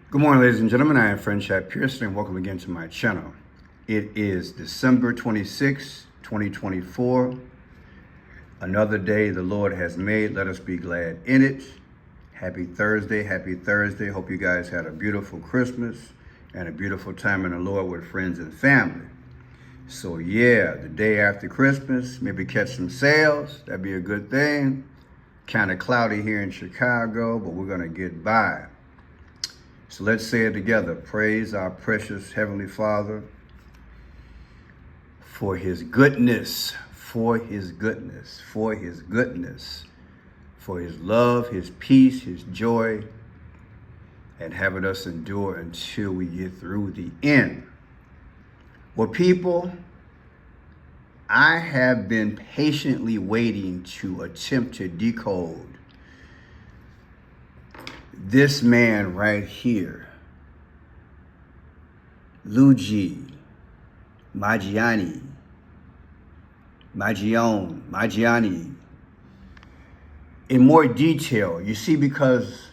Good morning, ladies and gentlemen. I am Friend Chat Pearson, and welcome again to my channel. It is December 26, 2024. Another day the Lord has made. Let us be glad in it. Happy Thursday. Happy Thursday. Hope you guys had a beautiful Christmas and a beautiful time in the Lord with friends and family. So yeah, the day after Christmas, maybe catch some sales. That'd be a good thing. Kind of cloudy here in Chicago, but we're going to get by. So let's say it together. Praise our precious Heavenly Father for His goodness, for His goodness, for His goodness, for His love, His peace, His joy, and having us endure until we get through the end. Well, people, I have been patiently waiting to attempt to decode this man right here, Luigi, Mangione, in more detail. You see, because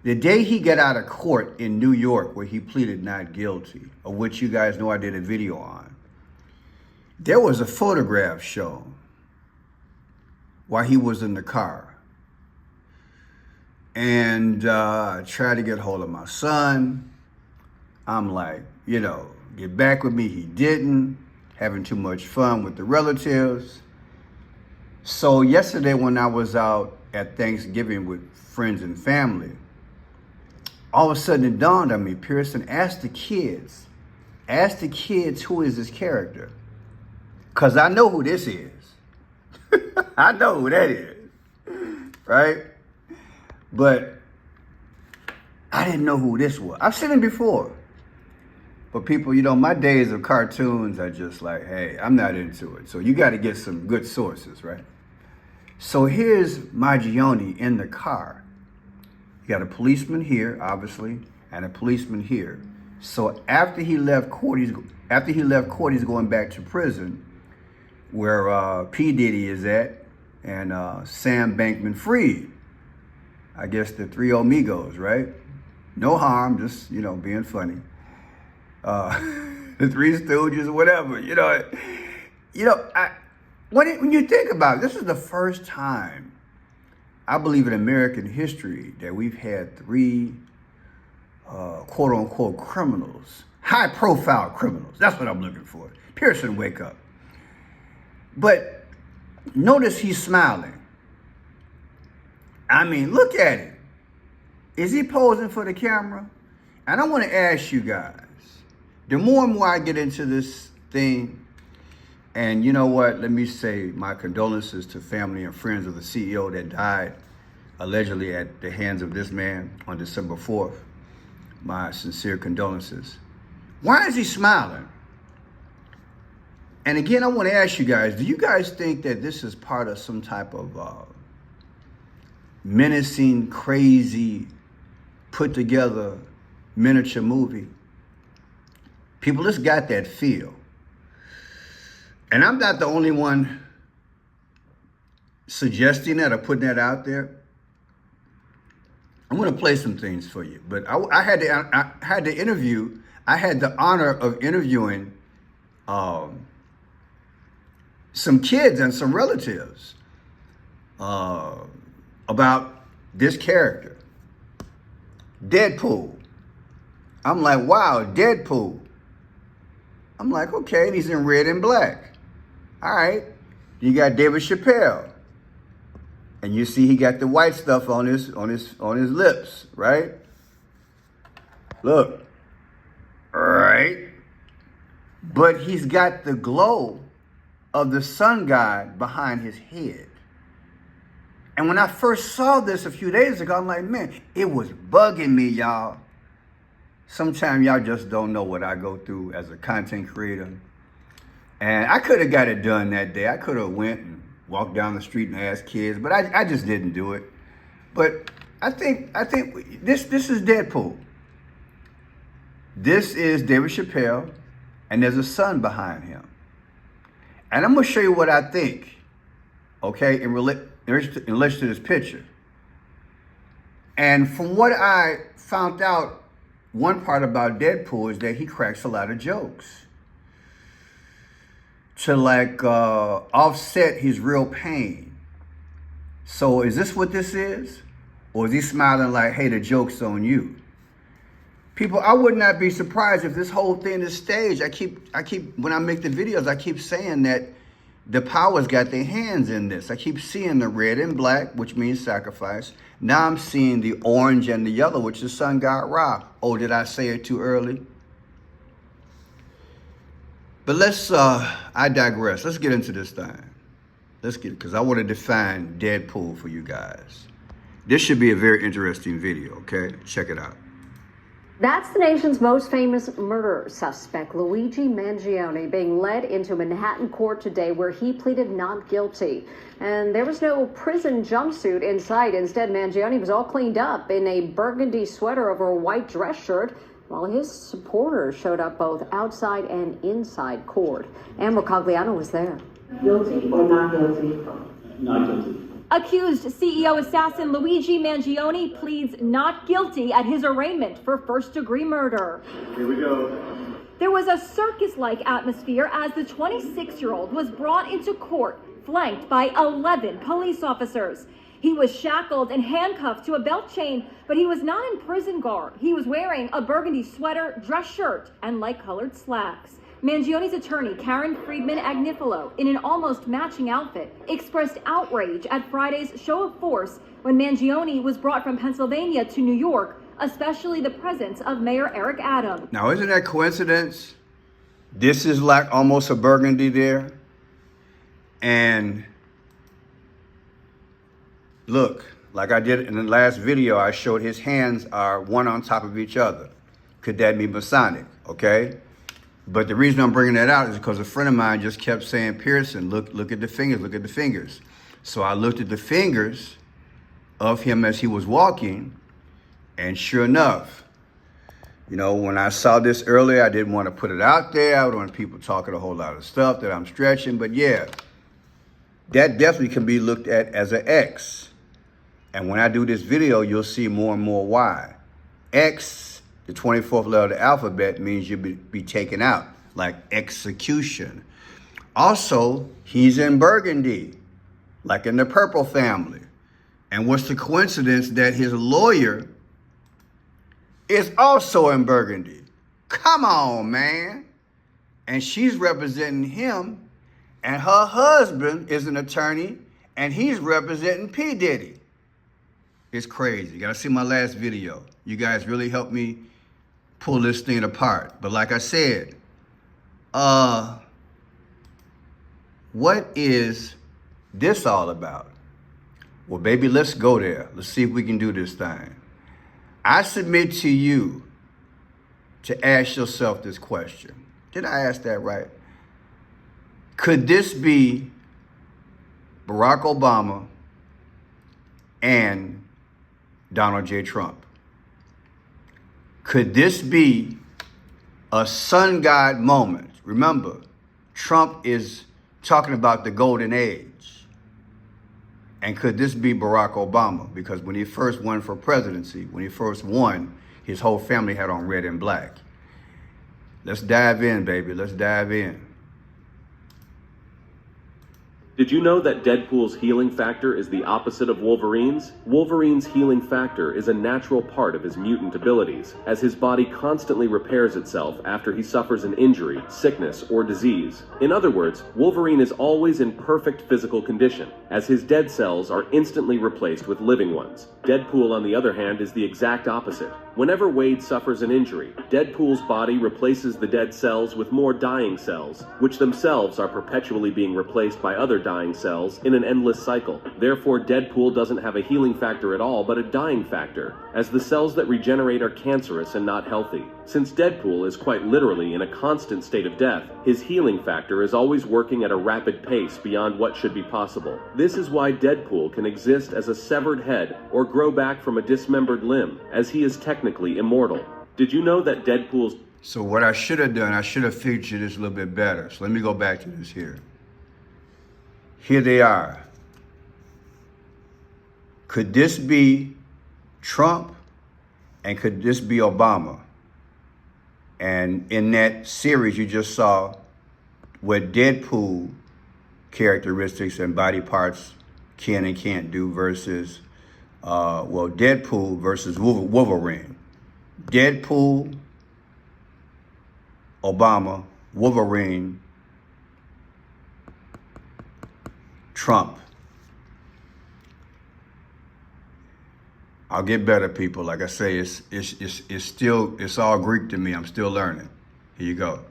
the day he got out of court in New York where he pleaded not guilty, of which you guys know I did a video on, there was a photograph shown while he was in the car. And I tried to get hold of my son. I'm like, get back with me. He didn't. Having too much fun with the relatives. So yesterday when I was out at Thanksgiving with friends and family, all of a sudden it dawned on me, Pearson, ask the kids who is this character. Because I know who this is. I know who that is, right? But I didn't know who this was. I've seen him before. But people, my days of cartoons are just like, hey, I'm not into it. So you got to get some good sources, right? So here's Mangione in the car. You got a policeman here, obviously, and a policeman here. So after he left court, he's going back to prison where P. Diddy is at and Sam Bankman-Fried. I guess the three amigos, right? No harm, just, being funny. The Three Stooges or whatever, when you think about it, this is the first time, I believe in American history, that we've had three quote unquote criminals, high profile criminals. That's what I'm looking for. Pearson, wake up. But notice he's smiling. I mean, look at it. Is he posing for the camera? And I want to ask you guys, the more and more I get into this thing, and you know what, let me say my condolences to family and friends of the CEO that died allegedly at the hands of this man on December 4th. My sincere condolences. Why is he smiling? And again, I want to ask you guys, do you guys think that this is part of some type of menacing, crazy, put together miniature movie? People, it's got that feel. And I'm not the only one suggesting that or putting that out there. I'm going to play some things for you. But I had the honor of interviewing some kids and some relatives about this character, Deadpool. I'm like, wow, Deadpool. I'm like, okay, and he's in red and black. All right. You got David Chappelle. And you see he got the white stuff on his lips, right? Look. All right. But he's got the glow of the sun god behind his head. And when I first saw this a few days ago, I'm like, man, it was bugging me, y'all. Sometimes y'all just don't know what I go through as a content creator. And I could have got it done that day. I could have went and walked down the street and asked kids, but I just didn't do it. But I think this is Deadpool. This is David Chappelle, and there's a sun behind him. And I'm going to show you what I think, okay, in relation to this picture. And from what I found out one part about Deadpool is that he cracks a lot of jokes to like offset his real pain. So is this what this is? Or is he smiling like, hey, the joke's on you? People, I would not be surprised if this whole thing is staged. I keep, when I make the videos, I keep saying that the powers got their hands in this. I keep seeing the red and black, which means sacrifice. Now I'm seeing the orange and the yellow, which is sun god Ra. Oh, did I say it too early? But I digress. Let's get into this thing. Because I want to define Deadpool for you guys. This should be a very interesting video, okay? Check it out. That's the nation's most famous murder suspect, Luigi Mangione, being led into Manhattan court today where he pleaded not guilty. And there was no prison jumpsuit in sight. Instead, Mangione was all cleaned up in a burgundy sweater over a white dress shirt, while his supporters showed up both outside and inside court. Amber Cogliano was there. Guilty or not guilty? Not guilty. Accused CEO assassin Luigi Mangione pleads not guilty at his arraignment for first-degree murder. Here we go. There was a circus-like atmosphere as the 26-year-old was brought into court, flanked by 11 police officers. He was shackled and handcuffed to a belt chain, but he was not in prison garb. He was wearing a burgundy sweater, dress shirt, and light-colored slacks. Mangione's attorney, Karen Friedman Agnifilo, in an almost matching outfit, expressed outrage at Friday's show of force when Mangione was brought from Pennsylvania to New York, especially the presence of Mayor Eric Adams. Now, isn't that coincidence? This is like almost a burgundy there. And look, like I did in the last video, I showed his hands are one on top of each other. Could that be Masonic? Okay. But the reason I'm bringing that out is because a friend of mine just kept saying, Pearson, look at the fingers, look at the fingers. So I looked at the fingers of him as he was walking, and sure enough, you know, when I saw this earlier, I didn't want to put it out there. I don't want people talking a whole lot of stuff that I'm stretching, but yeah, that definitely can be looked at as an X. And when I do this video, you'll see more and more why. X, the 24th letter of the alphabet, means you'll be taken out, like execution. Also, he's in burgundy, like in the purple family. And what's the coincidence that his lawyer is also in burgundy? Come on, man. And she's representing him, and her husband is an attorney, and he's representing P. Diddy. It's crazy. You gotta see my last video. You guys really helped me pull this thing apart. But like I said, what is this all about? Well, baby, let's go there. Let's see if we can do this thing. I submit to you to ask yourself this question. Did I ask that right? Could this be Barack Obama and Donald J. Trump? Could this be a sun god moment? Remember, Trump is talking about the golden age. And could this be Barack Obama? Because when he first won for presidency, when he first won, his whole family had on red and black. Let's dive in, baby. Let's dive in. Did you know that Deadpool's healing factor is the opposite of Wolverine's? Wolverine's healing factor is a natural part of his mutant abilities, as his body constantly repairs itself after he suffers an injury, sickness, or disease. In other words, Wolverine is always in perfect physical condition, as his dead cells are instantly replaced with living ones. Deadpool, on the other hand, is the exact opposite. Whenever Wade suffers an injury, Deadpool's body replaces the dead cells with more dying cells, which themselves are perpetually being replaced by other dying cells in an endless cycle. Therefore, Deadpool doesn't have a healing factor at all, but a dying factor, as the cells that regenerate are cancerous and not healthy. Since Deadpool is quite literally in a constant state of death, his healing factor is always working at a rapid pace beyond what should be possible. This is why Deadpool can exist as a severed head or grow back from a dismembered limb, as he is technically immortal. Did you know that Deadpool's... So what I should have done, I should have featured this a little bit better. So let me go back to this here. Here they are. Could this be Trump? And could this be Obama? And in that series, you just saw what Deadpool characteristics and body parts can and can't do versus, Deadpool versus Wolverine. Deadpool, Obama, Wolverine, Trump. I'll get better, people. Like I say, it's all Greek to me. I'm still learning. Here you go.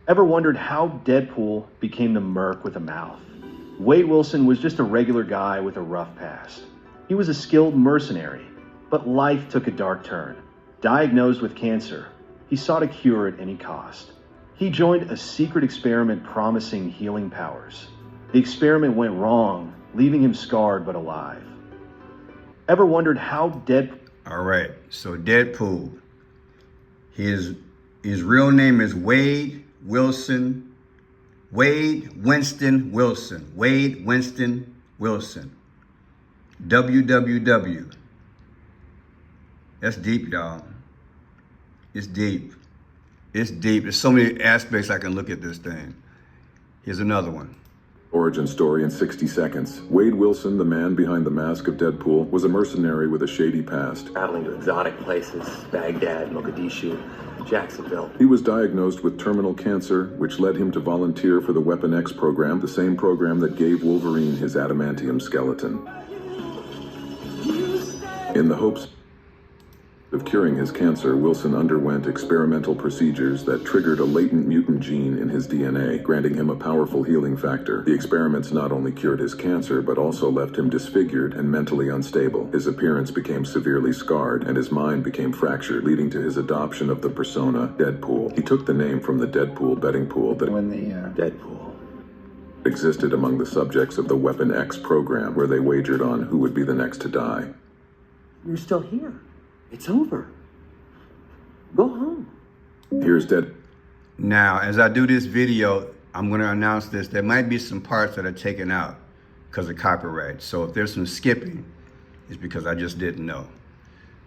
Ever wondered how Deadpool became the merc with a mouth? Wade Wilson was just a regular guy with a rough past. He was a skilled mercenary, but life took a dark turn. Diagnosed with cancer, he sought a cure at any cost. He joined a secret experiment promising healing powers. The experiment went wrong, leaving him scarred but alive. Ever wondered how All right, so Deadpool, his real name is Wade Winston Wilson. WWW. That's deep, y'all. It's deep. There's so many aspects I can look at this thing. Here's another one. Origin story in 60 seconds. Wade Wilson, the man behind the mask of Deadpool, was a mercenary with a shady past. Traveling to exotic places, Baghdad, Mogadishu, Jacksonville. He was diagnosed with terminal cancer, which led him to volunteer for the Weapon X program, the same program that gave Wolverine his adamantium skeleton. In the hopes of curing his cancer, Wilson underwent experimental procedures that triggered a latent mutant gene in his DNA, granting him a powerful healing factor. The experiments not only cured his cancer, but also left him disfigured and mentally unstable. His appearance became severely scarred, and his mind became fractured, leading to his adoption of the persona Deadpool. He took the name from the Deadpool betting pool that Deadpool existed among the subjects of the Weapon X program, where they wagered on who would be the next to die. You're still here. It's over. Go home. Here's Dead. Now, as I do this video, I'm going to announce this. There might be some parts that are taken out because of copyright. So if there's some skipping, it's because I just didn't know.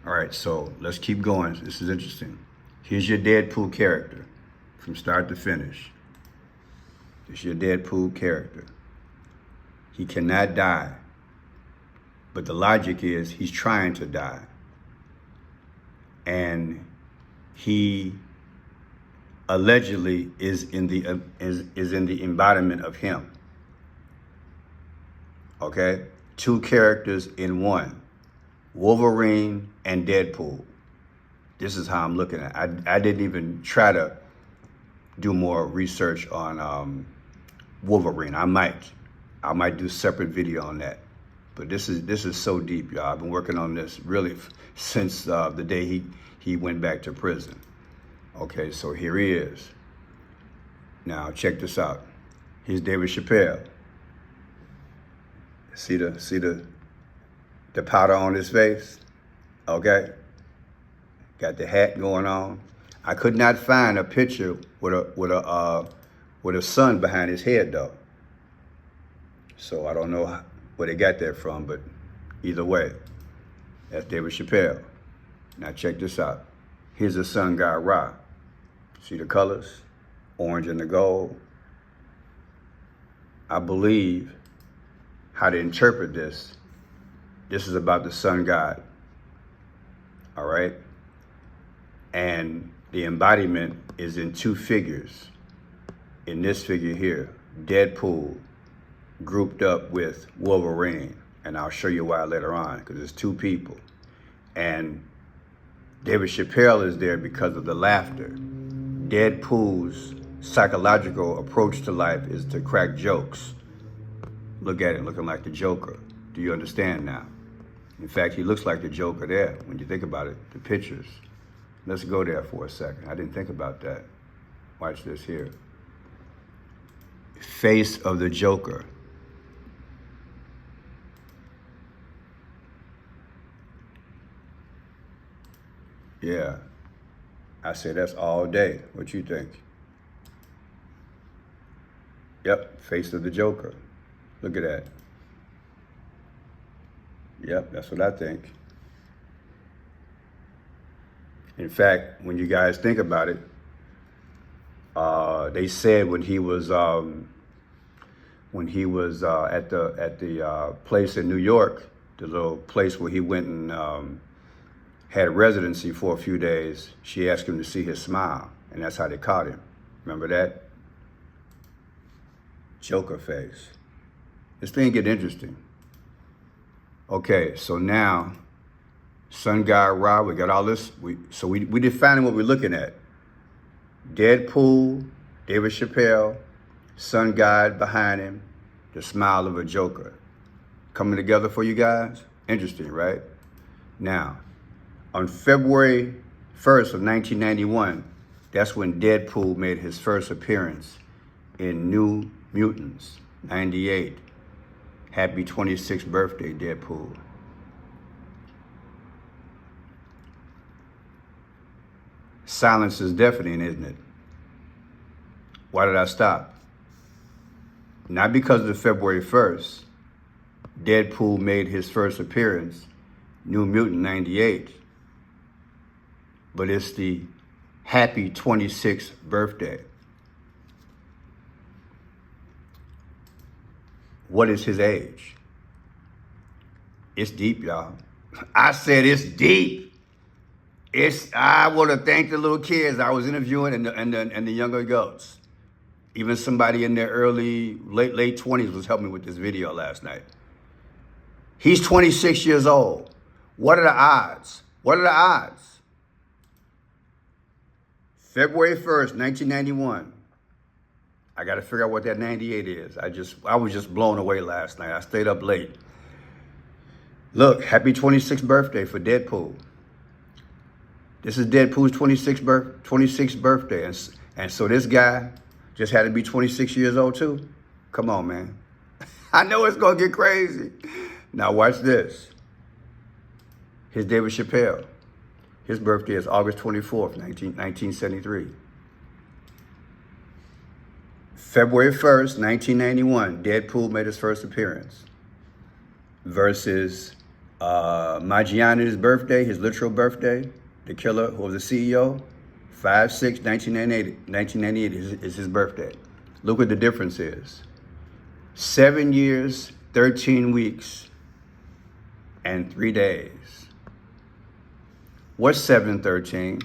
All right, so let's keep going. This is interesting. Here's your Deadpool character from start to finish. It's your Deadpool character. He cannot die. But the logic is he's trying to die. And he allegedly is in the embodiment of him. Okay? Two characters in one. Wolverine and Deadpool. This is how I'm looking at it. I didn't even try to do more research on Wolverine. I might do a separate video on that. But this is so deep, y'all. I've been working on this really since the day he went back to prison. Okay, so here he is. Now check this out. Here's David Chappelle. See the powder on his face? Okay. Got the hat going on. I could not find a picture with a sun behind his head though. So I don't know where they got that from, but either way, that's David Chappelle. Now check this out. Here's the sun god Ra. See the colors? Orange and the gold. I believe how to interpret this. This is about the sun god. All right? And the embodiment is in two figures. In this figure here, Deadpool grouped up with Wolverine. And I'll show you why later on, because it's two people. And David Chappelle is there because of the laughter. Deadpool's psychological approach to life is to crack jokes. Look at it, looking like the Joker. Do you understand now? In fact, he looks like the Joker there, when you think about it, the pictures. Let's go there for a second. I didn't think about that. Watch this here. Face of the Joker. Yeah, I say that's all day. What you think? Yep, face of the Joker. Look at that. Yep, that's what I think. In fact, when you guys think about it, They said when he was at the place in New York, the little place where he went and had a residency for a few days, she asked him to see his smile, and that's how they caught him. Remember that? Joker face. This thing get interesting. Okay, so now, Sun God Ra, we got all this. We defining what we're looking at. Deadpool, David Chappelle, Sun God behind him, the smile of a Joker. Coming together for you guys? Interesting, right? Now, on February 1st of 1991, that's when Deadpool made his first appearance in New Mutants, 98. Happy 26th birthday, Deadpool. Silence is deafening, isn't it? Why did I stop? Not because of the February 1st. Deadpool made his first appearance, New Mutant 98. But it's the happy 26th birthday. What is his age? It's deep, y'all. I said it's deep. I want to thank the little kids I was interviewing and the younger adults. Even somebody in their late 20s was helping me with this video last night. He's 26 years old. What are the odds? What are the odds? February 1st, 1991. I got to figure out what that 98 is. I was just blown away last night. I stayed up late. Look, happy 26th birthday for Deadpool. This is Deadpool's 26th birthday. And so this guy just had to be 26 years old too? Come on, man. I know it's going to get crazy. Now watch this. Here's David Chappelle. His birthday is August 24th, 1973. February 1st, 1991, Deadpool made his first appearance. Versus Mangiane's birthday, his literal birthday, the killer who was the CEO, 5/6/1998 is his birthday. Look what the difference is. 7 years, 13 weeks, and 3 days. What's 7/13?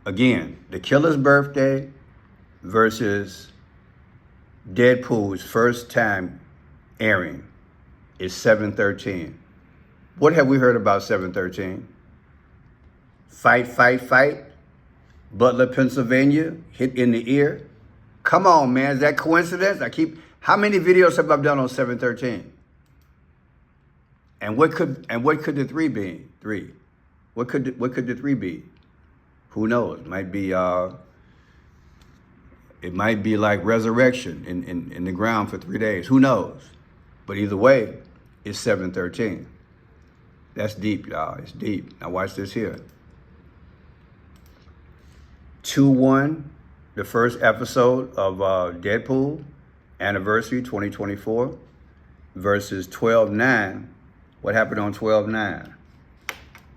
Again, the killer's birthday versus Deadpool's first time airing is 7/13. What have we heard about 7/13? Fight, fight, fight. Butler, Pennsylvania, hit in the ear. Come on, man, is that coincidence? How many videos have I done on 7/13? And what could the 3 be? 3. What could the 3 be? Who knows? It might be like resurrection in the ground for 3 days. Who knows? But either way, it's 7/13. That's deep, y'all. It's deep. Now watch this here. 2/1, the first episode of Deadpool, anniversary 2024, versus 12/9. What happened on 12/9?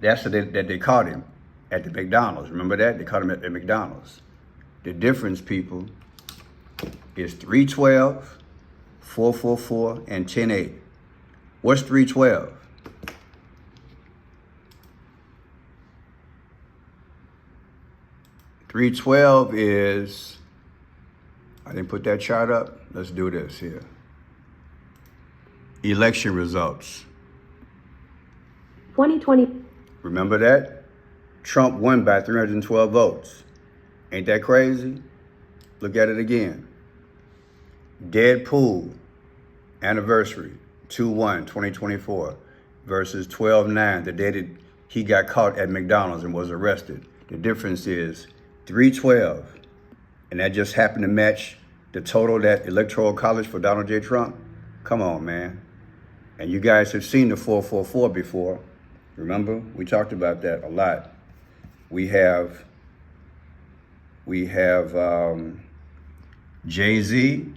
That's that they caught him at the McDonald's. Remember that? They caught him at the McDonald's. The difference, people, is 3/12, 4/4/4, and 10/8. What's 3/12? .312 is, I didn't put that chart up. Let's do this here. Election results. 2020. Remember that? Trump won by 312 votes. Ain't that crazy? Look at it again. Deadpool, anniversary, 2/1/2024, versus 12/9, the day that he got caught at McDonald's and was arrested. The difference is 3/12, and that just happened to match the total that Electoral College for Donald J. Trump. Come on, man. And you guys have seen the 4/4/4 before. Remember? We talked about that a lot. We have Jay-Z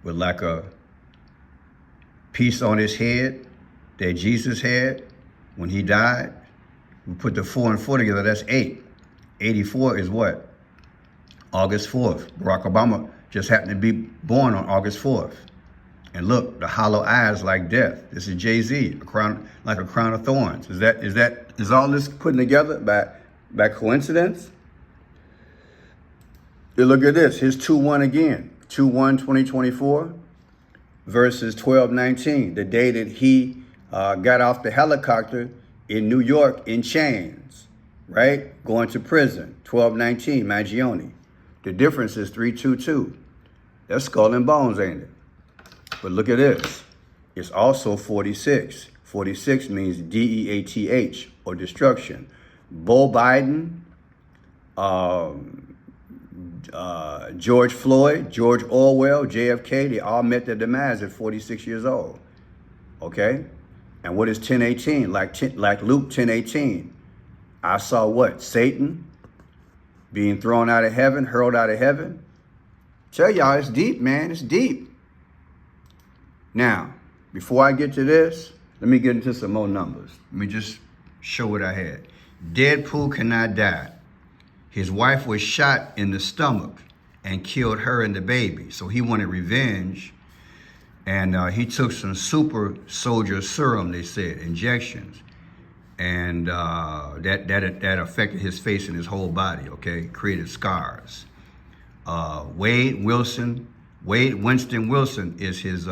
with like a piece on his head that Jesus had when he died. We put the 4 and 4 together, that's 8. 84 is what? August 4th. Barack Obama just happened to be born on August 4th. And look, the hollow eyes like death. This is Jay-Z, a crown, like a crown of thorns. Is all this put together by coincidence? You look at this. Here's 2-1 again. 2-1-2024 versus 12-19. The day that he got off the helicopter in New York in chains, right? Going to prison. 12-19, Mangione. The difference is 3-2-2. That's skull and bones, ain't it? But look at this. It's also 46. 46 means DEATH, or destruction. Bo Biden, George Floyd, George Orwell, JFK, they all met their demise at 46 years old. Okay? And what is 10:18? Like Luke 10:18. I saw what? Satan being thrown out of heaven, hurled out of heaven. Tell y'all, it's deep, man. It's deep. Now, before I get to this, let me get into some more numbers. Let me just show what I had. Deadpool cannot die. His wife was shot in the stomach and killed her and the baby. So he wanted revenge. And he took some super soldier serum, they said, injections. And that affected his face and his whole body, okay? Created scars. Wade Winston Wilson is his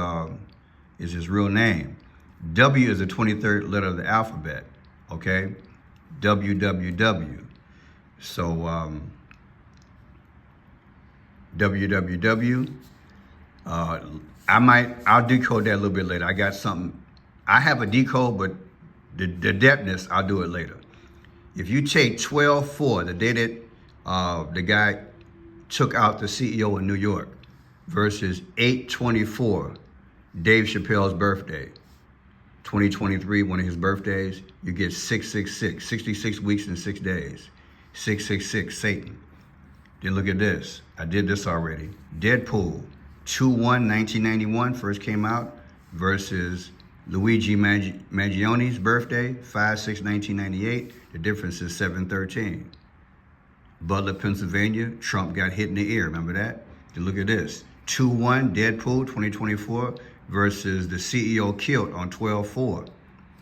real name. W is the 23rd letter of the alphabet, okay? WWW. So WWW. I'll decode that a little bit later. I got something. I have a decode, but the depthness, I'll do it later. If you take 12-4, the day that the guy took out the CEO in New York, versus 8/24, Dave Chappelle's birthday, 2023, one of his birthdays, you get 666, 66 weeks and 6 days. 666, Satan. Then look at this. I did this already. Deadpool, 2/1/1991, first came out, versus Luigi Mangione's birthday, 5/6/1998. The difference is 7/13. Butler, Pennsylvania, Trump got hit in the ear. Remember that? Then look at this. 2-1, Deadpool, 2024, versus the CEO killed on 12/4.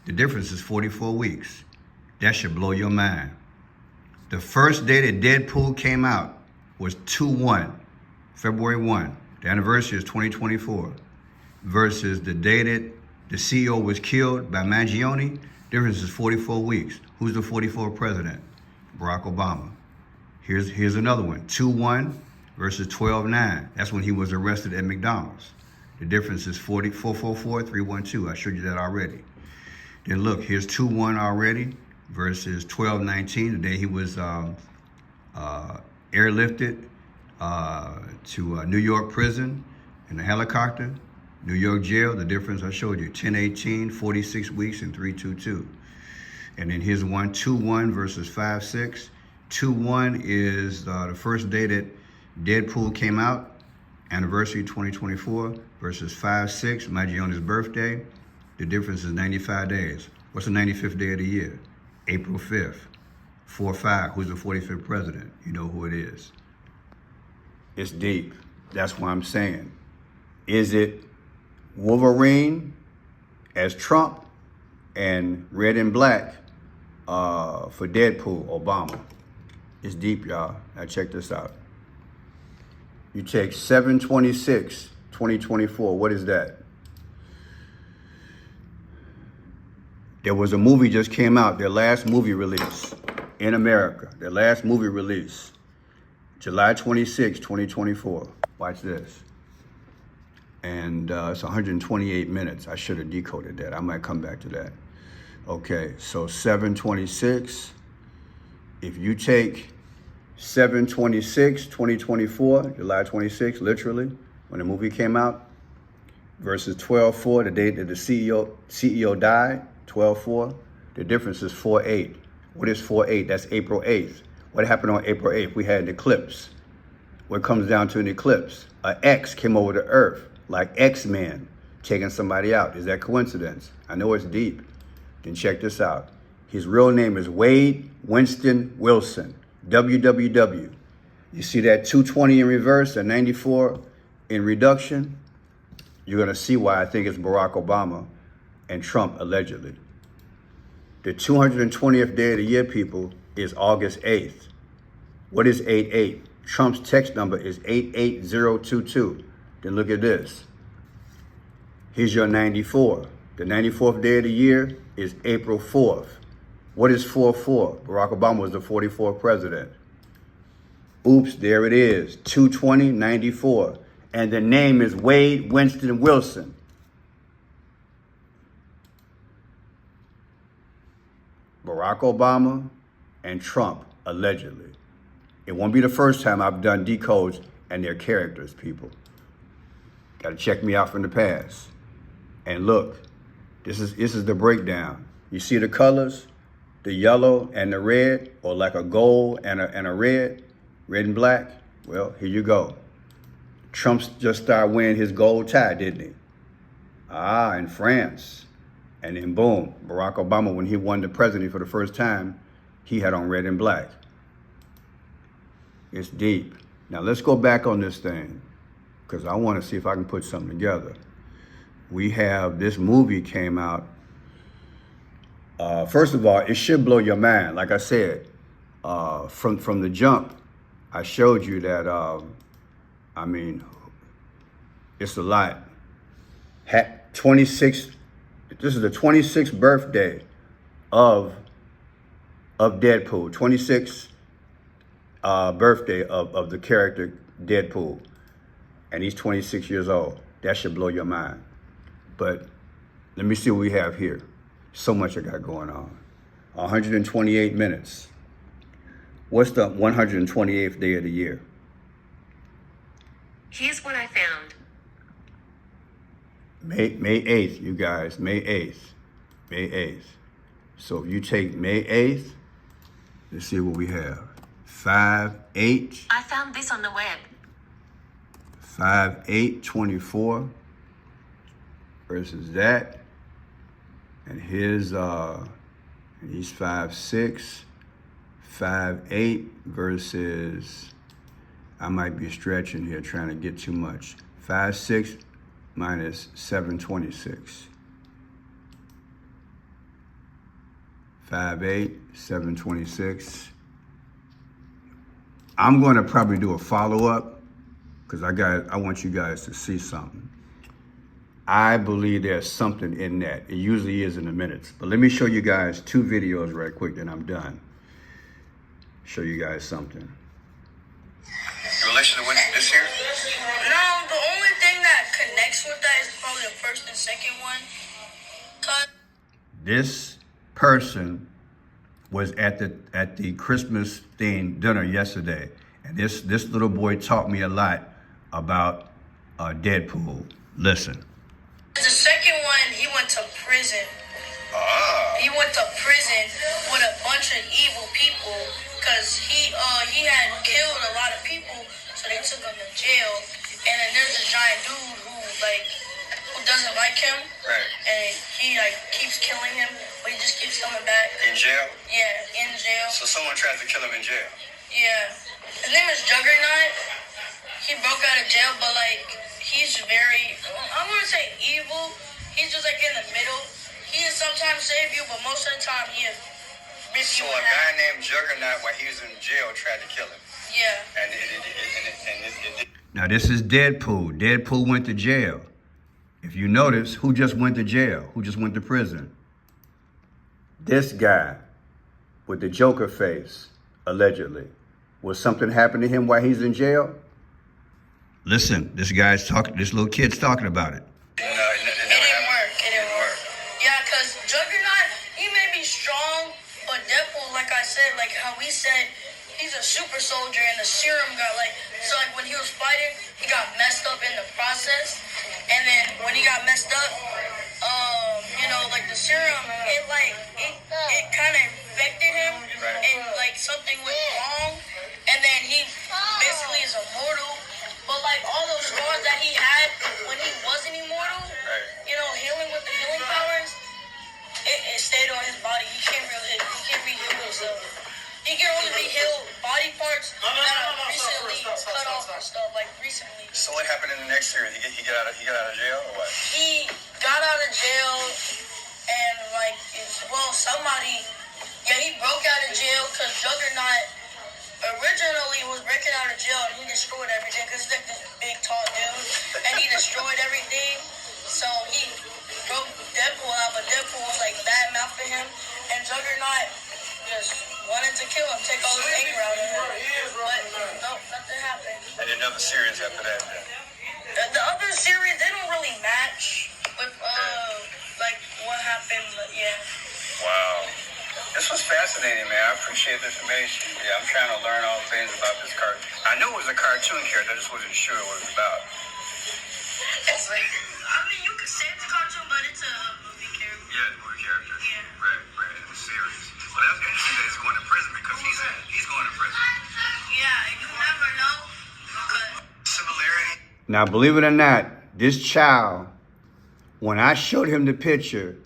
The difference is 44 weeks. That should blow your mind. The first day that Deadpool came out was 2-1, February 1. The anniversary is 2024. Versus the day that the CEO was killed by Mangione, difference is 44 weeks. Who's the 44th president? Barack Obama. Here's another one. 2-1 versus 12-9. That's when he was arrested at McDonald's. The difference is 444-312. I showed you that already. Then look, here's 2-1 already versus 12-19, the day he was airlifted to New York prison in a helicopter. New York jail, the difference I showed you, 10-18, 46 weeks and 322. And then here's 2-1 versus 5-6. 2-1 is the first day that Deadpool came out, anniversary 2024, versus 5-6, Mangione's birthday. The difference is 95 days. What's the 95th day of the year? April 5th. 4-5, who's the 45th president? You know who it is. It's deep. That's what I'm saying. Is it Wolverine as Trump and red and black for Deadpool, Obama? It's deep, y'all. Now check this out. You take 7/26/2024. What is that? There was a movie just came out, their last movie release in America. Their last movie release, July 26, 2024. Watch this. And it's 128 minutes. I should have decoded that. I might come back to that. Okay, so 7/26. If you take 7/26/2024, July 26, literally, when the movie came out, versus 12/4, the date that the CEO died, 12/4, the difference is 4/8. What is 4/8? That's April 8th. What happened on April 8th? We had an eclipse. What comes down to an eclipse? An X came over the earth, like X-Men, taking somebody out. Is that coincidence? I know it's deep. Then check this out. His real name is Wade Winston Wilson, WWW. You see that 220 in reverse and 94 in reduction? You're going to see why I think it's Barack Obama and Trump, allegedly. The 220th day of the year, people, is August 8th. What is 88? Trump's text number is 88022. Then look at this. Here's your 94. The 94th day of the year is April 4th. What is 44? Barack Obama was the 44th president. Oops, there it is, 22094. And the name is Wade Winston Wilson. Barack Obama and Trump, allegedly. It won't be the first time I've done decodes and their characters, people. Got to check me out from the past. And look, this is the breakdown. You see the colors? The yellow and the red, or like a gold and a red and black? Well, here you go. Trump just started wearing his gold tie, didn't he? In France. And then boom, Barack Obama, when he won the presidency for the first time, he had on red and black. It's deep. Now let's go back on this thing, because I want to see if I can put something together. We have, this movie came out. First of all, it should blow your mind. Like I said, from the jump, I showed you that, I mean, it's a lot. 26, this is the 26th birthday of Deadpool. 26th birthday of the character Deadpool. And he's 26 years old. That should blow your mind. But let me see what we have here. So much I got going on. 128 minutes. What's the 128th day of the year? Here's what I found. May 8th, you guys. May 8th. May 8th. So if you take May 8th, let's see what we have. 5/8. I found this on the web. 5/8/24 versus that. And here's he's 5/6. 5/8 versus, I might be stretching here trying to get too much. 5/6 minus 7/26. 5/8, 7/26. I'm going to probably do a follow-up because I want you guys to see something. I believe there's something in that. It usually is in the minutes. But let me show you guys 2 videos right quick, then I'm done. Show you guys something. In relation to winning this year? No, the only thing that connects with that is probably the first and second one. This person was at the Christmas themed dinner yesterday, and this little boy taught me a lot about Deadpool. Listen. The second one, he went to prison. He went to prison with a bunch of evil people because he had killed a lot of people, so they took him to jail. And then there's a giant dude who doesn't like him, Right. and he keeps killing him, but he just keeps coming back. In jail? Yeah, in jail. So someone tries to kill him in jail? Yeah. His name is Juggernaut. He broke out of jail, but he's very, I wouldn't say evil. He's just in the middle. He will sometimes save you, but most of the time he is rip So you a in half. guy named Juggernaut, while he was in jail, tried to kill him. Yeah. And it Now this is Deadpool. Deadpool went to jail. If you notice, who just went to jail? Who just went to prison? This guy with the Joker face, allegedly. Was something happen to him while he's in jail? Listen, this little kid's talking about it. It didn't work. Yeah, because Juggernaut, he may be strong, but Deadpool, like I said, how we said, he's a super soldier, and the serum got so when he was fighting, he got messed up in the process, and then when he got messed up, the serum, it kind of infected him, and something went wrong, and then he basically is immortal. But all those scars that he had when he wasn't immortal, healing with the healing powers, it stayed on his body. He can't re-heal himself. He can only recently healed body parts that are recently cut off and stuff, like recently. So what happened in the next series? He got out of jail or what? He got out of jail and like somebody he broke out of jail because Juggernaut originally was breaking out of jail and he destroyed everything because he's like this big tall dude and he destroyed everything. So he broke Deadpool out, but Deadpool was like bad mouthing him and Juggernaut just wanted to kill him, take all his anger out of him. But no, nothing happened. And another series after that. The other series, they don't really match with like what happened. Yeah. Wow. This was fascinating, man. I appreciate the information. Yeah, I'm trying to learn all things about this cartoon. I knew it was a cartoon character. I just wasn't sure what it was about. It's like, you could say it's a cartoon, but it's a movie character. Yeah, the movie character. Yeah. Right, in the series. Well, that's interesting that he's going to prison because he's going to prison. Yeah, you never know. Similarity. Now, believe it or not, this child, when I showed him the picture,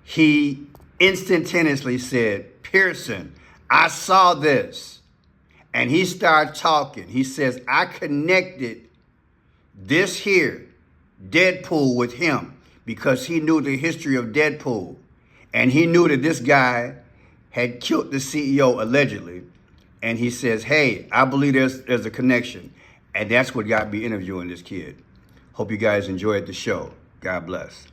he instantaneously said, Pearson, I saw this. And he started talking. He says, I connected this here, Deadpool, with him because he knew the history of Deadpool. And he knew that this guy had killed the CEO allegedly. And he says, hey, I believe there's a connection. And that's what got me interviewing this kid. Hope you guys enjoyed the show. God bless.